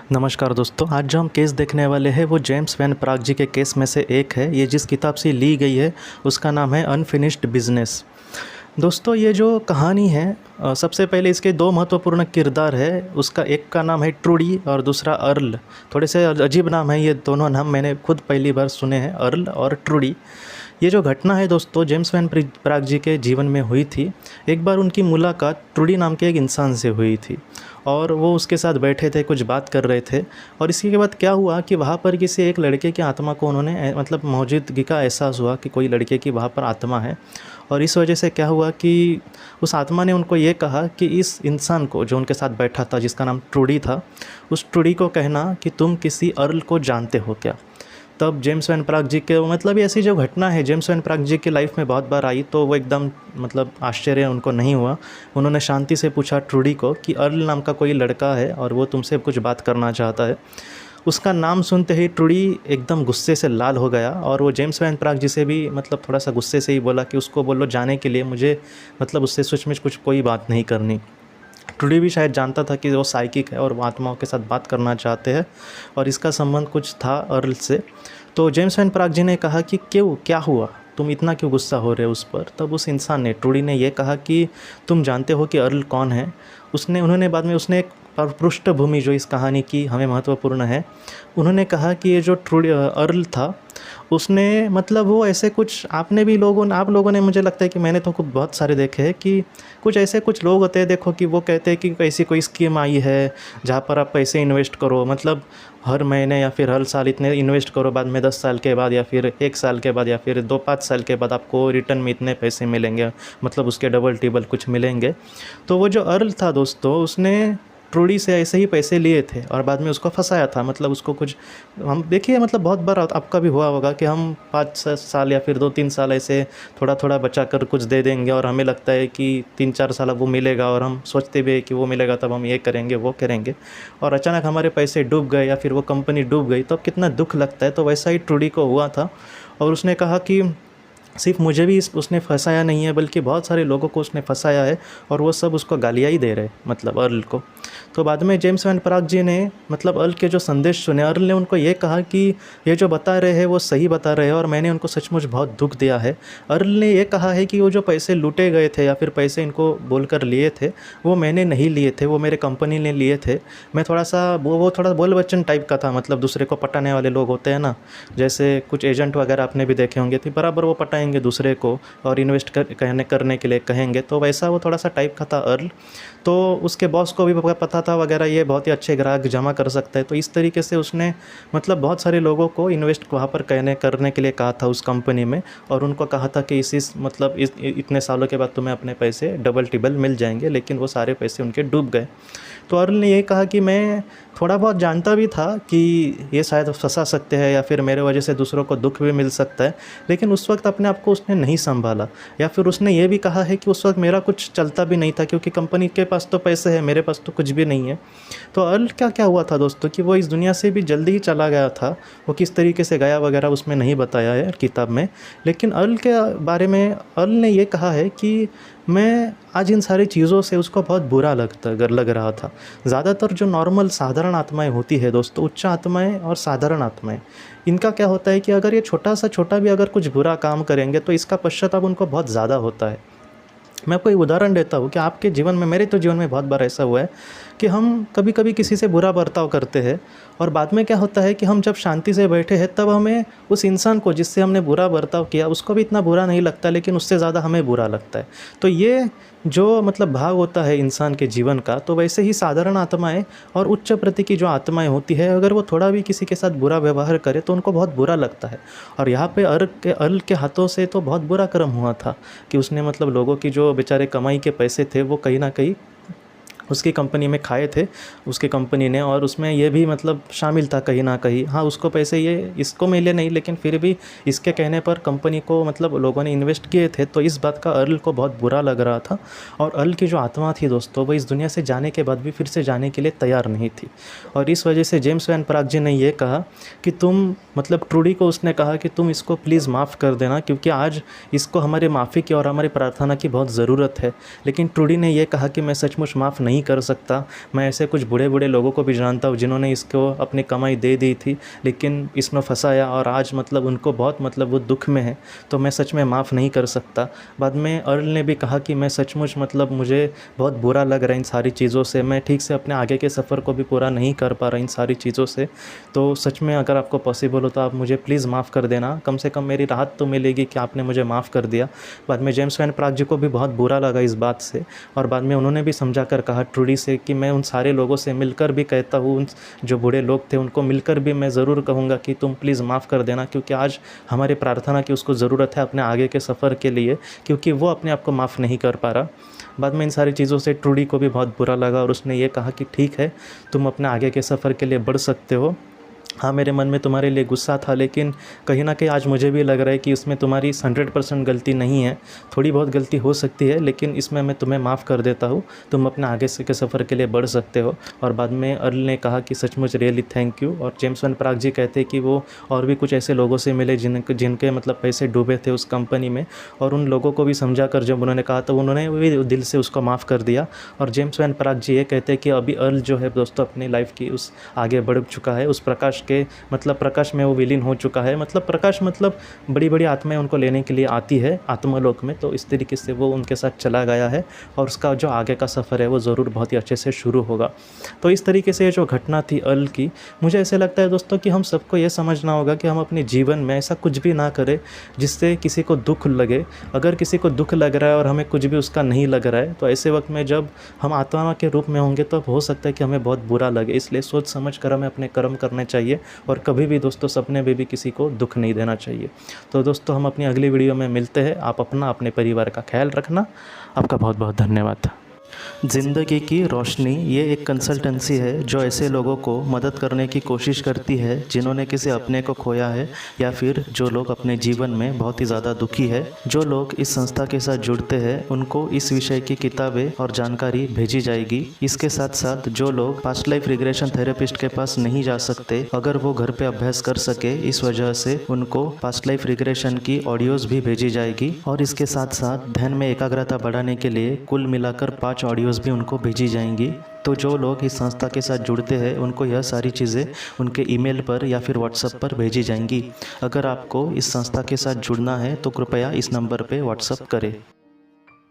नमस्कार दोस्तों, आज जो हम केस देखने वाले हैं वो जेम्स वैन प्राग जी के केस में से एक है। ये जिस किताब से ली गई है उसका नाम है अनफिनिश्ड बिजनेस। दोस्तों, ये जो कहानी है सबसे पहले इसके दो महत्वपूर्ण किरदार है। उसका एक का नाम है ट्रूडी और दूसरा अर्ल। थोड़े से अजीब नाम है, ये दोनों नाम मैंने खुद पहली बार सुने हैं, अर्ल और ट्रूडी। ये जो घटना है दोस्तों जेम्स वैन प्राग जी के जीवन में हुई थी। एक बार उनकी मुलाकात ट्रूडी नाम के एक इंसान से हुई थी और वो उसके साथ बैठे थे, कुछ बात कर रहे थे। और इसी के बाद क्या हुआ कि वहाँ पर किसी एक लड़के की आत्मा को उन्होंने मतलब मौजूदगी का एहसास हुआ कि कोई लड़के की वहाँ पर आत्मा है। और इस वजह से क्या हुआ कि उस आत्मा ने उनको ये कहा कि इस इंसान को जो उनके साथ बैठा था, जिसका नाम ट्रूडी था, उस ट्रूडी को कहना कि तुम किसी अर्ल को जानते हो क्या। तब जेम्स वैन प्राग जी के मतलब ये ऐसी जो घटना है जेम्स वैन प्राग जी की लाइफ में बहुत बार आई, तो वो एकदम मतलब आश्चर्य उनको नहीं हुआ। उन्होंने शांति से पूछा ट्रूडी को कि अर्ल नाम का कोई लड़का है और वो तुमसे कुछ बात करना चाहता है। उसका नाम सुनते ही ट्रूडी एकदम गुस्से से लाल हो गया और वो जेम्स वैन प्राग जी से भी मतलब थोड़ा सा गुस्से से ही बोला कि उसको बोलो जाने के लिए, मुझे मतलब उससे सचमुच कुछ कोई बात नहीं करनी। ट्रूडी भी शायद जानता था कि वो साइकिक है और वो आत्माओं के साथ बात करना चाहते हैं और इसका संबंध कुछ था अर्ल से। तो जेम्स वैन प्राग जी ने कहा कि क्यों, क्या हुआ, तुम इतना क्यों गुस्सा हो रहे हो उस पर। तब उस इंसान ने, ट्रूडी ने, ये कहा कि तुम जानते हो कि अर्ल कौन है। उन्होंने बाद में उसने एक पृष्ठभूमि जो इस कहानी की हमें महत्वपूर्ण है, उन्होंने कहा कि ये जो अर्ल था उसने मतलब वो ऐसे कुछ आप लोगों ने, मुझे लगता है कि मैंने तो खूब बहुत सारे देखे हैं कि कुछ ऐसे कुछ लोग होते हैं, देखो कि वो कहते हैं कि ऐसी कोई स्कीम आई है जहाँ पर आप पैसे इन्वेस्ट करो, मतलब हर महीने या फिर हर साल इतने इन्वेस्ट करो, बाद में 10 साल के बाद या फिर 1 साल के बाद या फिर 2-5 साल के बाद आपको रिटर्न में इतने पैसे मिलेंगे, मतलब उसके डबल टिबल कुछ मिलेंगे। तो वो जो अर्ल था दोस्तों, उसने ट्रूडी से ऐसे ही पैसे लिए थे और बाद में उसको फंसाया था। मतलब उसको कुछ, हम देखिए मतलब बहुत बार आपका भी हुआ होगा कि हम 5-6 साल या फिर 2-3 साल ऐसे थोड़ा थोड़ा बचा कर कुछ दे देंगे और हमें लगता है कि 3-4 साल वो मिलेगा और हम सोचते भी है कि वो मिलेगा, तब हम ये करेंगे वो करेंगे, और अचानक हमारे पैसे डूब गए या फिर वो कंपनी डूब गई, तो अब कितना दुख लगता है। तो वैसा ही ट्रूडी को हुआ था और उसने कहा कि सिर्फ मुझे भी उसने फंसाया नहीं है बल्कि बहुत सारे लोगों को उसने फंसाया है और वो सब उसको गालियाँ ही दे रहे, मतलब अर्ल को। तो बाद में जेम्स वैन प्राग जी ने मतलब अर्ल के जो संदेश सुने, अर्ल ने उनको ये कहा कि ये जो बता रहे हैं वो सही बता रहे हैं और मैंने उनको सचमुच बहुत दुख दिया है। अर्ल ने ये कहा है कि वो जो पैसे लूटे गए थे या फिर पैसे इनको बोलकर लिए थे, वो मैंने नहीं लिए थे, वो मेरे कंपनी ने लिए थे। मैं थोड़ा सा वो थोड़ा बोल बच्चन टाइप का था, मतलब दूसरे को पटाने वाले लोग होते हैं ना, जैसे कुछ एजेंट वगैरह आपने भी देखे होंगे, तो बराबर वो पटाएंगे दूसरे को और इन्वेस्ट करने के लिए कहेंगे, तो वैसा वो थोड़ा सा टाइप का था अर्ल। तो उसके बॉस को भी पता था वगैरह, ये बहुत ही अच्छे ग्राहक जमा कर सकता है, तो इस तरीके से उसने मतलब बहुत सारे लोगों को इन्वेस्ट वहाँ पर करने के लिए कहा था उस कंपनी में, और उनको कहा था कि इतने सालों के बाद तुम्हें अपने पैसे डबल टिबल मिल जाएंगे, लेकिन वो सारे पैसे उनके डूब गए। तो अर्ल ने ये कहा कि मैं थोड़ा बहुत जानता भी था कि ये शायद फंसा सकते हैं या फिर मेरे वजह से दूसरों को दुख भी मिल सकता है, लेकिन उस वक्त अपने आप को उसने नहीं संभाला। या फिर उसने ये भी कहा है कि उस वक्त मेरा कुछ चलता भी नहीं था क्योंकि कंपनी के पास तो पैसे है, मेरे पास तो कुछ भी नहीं है। तो अर्ल क्या हुआ था दोस्तों कि वो इस दुनिया से भी जल्दी ही चला गया था। वो किस तरीके से गया वगैरह उसमें नहीं बताया है किताब में, लेकिन अर्ल के बारे में अर्ल ने ये कहा है कि मैं आज इन सारी चीज़ों से उसको बहुत बुरा लग रहा था। ज़्यादातर जो नॉर्मल साधारण आत्माएं होती है दोस्तों, उच्च आत्माएं और साधारण आत्माएं, इनका क्या होता है कि अगर ये छोटा भी अगर कुछ बुरा काम करेंगे तो इसका पश्चाताप उनको बहुत ज़्यादा होता है। मैं आपको एक उदाहरण देता हूँ कि आपके जीवन में, मेरे तो जीवन में बहुत बार ऐसा हुआ है कि हम कभी कभी किसी से बुरा बर्ताव करते हैं और बाद में क्या होता है कि हम जब शांति से बैठे हैं तब हमें उस इंसान को जिससे हमने बुरा बर्ताव किया उसको भी इतना बुरा नहीं लगता, लेकिन उससे ज़्यादा हमें बुरा लगता है। तो ये जो मतलब भाव होता है इंसान के जीवन का, तो वैसे ही साधारण आत्माएं और उच्च प्रति की जो आत्माएं होती है, अगर वो थोड़ा भी किसी के साथ बुरा व्यवहार करे तो उनको बहुत बुरा लगता है। और यहाँ पे अर्ल के हाथों से तो बहुत बुरा कर्म हुआ था कि उसने मतलब लोगों की जो बेचारे कमाई के पैसे थे वो कहीं ना कहीं उसकी कंपनी में खाए थे उसकी कंपनी ने, और उसमें ये भी मतलब शामिल था कहीं ना कहीं। हाँ, उसको पैसे ये इसको मिले नहीं, लेकिन फिर भी इसके कहने पर कंपनी को मतलब लोगों ने इन्वेस्ट किए थे, तो इस बात का अर्ल को बहुत बुरा लग रहा था। और अर्ल की जो आत्मा थी दोस्तों, वो इस दुनिया से जाने के बाद भी फिर से जाने के लिए तैयार नहीं थी। और इस वजह से जेम्स वैन प्राग जी ने ये कहा कि तुम मतलब ट्रूडी को उसने कहा कि तुम इसको प्लीज़ माफ़ कर देना, क्योंकि आज इसको हमारे माफ़ी की और हमारी प्रार्थना की बहुत ज़रूरत है। लेकिन ट्रूडी ने यह कहा कि मैं सचमुच माफ़ नहीं नहीं कर सकता। मैं ऐसे कुछ बूढ़े बूढ़े लोगों को भी जानता हूँ जिन्होंने इसको अपनी कमाई दे दी थी, लेकिन इसमें फंसाया और आज मतलब उनको बहुत मतलब वो दुख में है, तो मैं सच में माफ़ नहीं कर सकता। बाद में अर्ल ने भी कहा कि मैं सचमुच मतलब मुझे बहुत बुरा लग रहा है इन सारी चीज़ों से, मैं ठीक से अपने आगे के सफ़र को भी पूरा नहीं कर पा रहा इन सारी चीज़ों से। तो सच में अगर आपको पॉसिबल हो तो आप मुझे प्लीज़ माफ़ कर देना, कम से कम मेरी राहत तो मिलेगी कि आपने मुझे माफ़ कर दिया। बाद में जेम्स वैन प्राग जी को भी बहुत बुरा लगा इस बात से, और बाद में उन्होंने भी समझा कर कहा ट्रूडी से कि मैं उन सारे लोगों से मिलकर भी कहता हूँ, उन जो बूढ़े लोग थे उनको मिलकर भी मैं ज़रूर कहूँगा कि तुम प्लीज़ माफ़ कर देना, क्योंकि आज हमारी प्रार्थना की उसको ज़रूरत है अपने आगे के सफ़र के लिए, क्योंकि वो अपने आप को माफ़ नहीं कर पा रहा। बाद में इन सारी चीज़ों से ट्रूडी को भी बहुत बुरा लगा और उसने ये कहा कि ठीक है, तुम अपने आगे के सफ़र के लिए बढ़ सकते हो। हाँ, मेरे मन में तुम्हारे लिए गुस्सा था, लेकिन कहीं न कहीं आज मुझे भी लग रहा है कि उसमें तुम्हारी 100% गलती नहीं है, थोड़ी बहुत गलती हो सकती है, लेकिन इसमें मैं तुम्हें माफ़ कर देता हूँ, तुम अपने आगे से के सफ़र के लिए बढ़ सकते हो। और बाद में अर्ल ने कहा कि सचमुच रियली थैंक यू। और जेम्स वैन प्राग जी कहते कि वो और भी कुछ ऐसे लोगों से मिले जिनके मतलब पैसे डूबे थे उस कंपनी में, और उन लोगों को भी समझा कर जब उन्होंने कहा तो उन्होंने भी दिल से उसको माफ़ कर दिया। और जेम्स वैन प्राग जी ये कहते हैं कि अभी अर्ल जो है दोस्तों अपनी लाइफ की उस आगे बढ़ चुका है, उस प्रकाश के मतलब प्रकाश में वो विलीन हो चुका है। मतलब प्रकाश मतलब बड़ी बड़ी आत्माएं उनको लेने के लिए आती है आत्मलोक में, तो इस तरीके से वो उनके साथ चला गया है और उसका जो आगे का सफ़र है वो ज़रूर बहुत ही अच्छे से शुरू होगा। तो इस तरीके से ये जो घटना थी अर्ल की, मुझे ऐसे लगता है दोस्तों कि हम सबको ये समझना होगा कि हम अपने जीवन में ऐसा कुछ भी ना करें जिससे किसी को दुख लगे। अगर किसी को दुख लग रहा है और हमें कुछ भी उसका नहीं लग रहा है, तो ऐसे वक्त में जब हम आत्मा के रूप में होंगे तो हो सकता है कि हमें बहुत बुरा लगे। इसलिए सोच समझ कर हमें अपने कर्म करने चाहिए और कभी भी दोस्तों सपने में भी किसी को दुख नहीं देना चाहिए। तो दोस्तों हम अपनी अगली वीडियो में मिलते हैं। आप अपना अपने परिवार का ख्याल रखना। आपका बहुत बहुत धन्यवाद। ज़िंदगी की रोशनी ये एक कंसल्टेंसी है जो ऐसे लोगों को मदद करने की कोशिश करती है जिन्होंने किसी अपने को खोया है या फिर जो लोग अपने जीवन में बहुत ही ज़्यादा दुखी है। जो लोग इस संस्था के साथ जुड़ते हैं उनको इस विषय की किताबें और जानकारी भेजी जाएगी। इसके साथ साथ जो लोग पास्ट लाइफ रिग्रेशन थेरेपिस्ट के पास नहीं जा सकते, अगर वो घर पे अभ्यास कर सके, इस वजह से उनको पास्ट लाइफ रिग्रेशन की ऑडियोज़ भी भेजी जाएगी। और इसके साथ साथ ध्यान में एकाग्रता बढ़ाने के लिए कुल मिलाकर 5 ऑडियोज़ भी उनको भेजी जाएंगी। तो जो लोग इस संस्था के साथ जुड़ते हैं उनको यह सारी चीज़ें उनके ईमेल पर या फिर व्हाट्सएप पर भेजी जाएंगी। अगर आपको इस संस्था के साथ जुड़ना है तो कृपया इस नंबर पे व्हाट्सएप करें।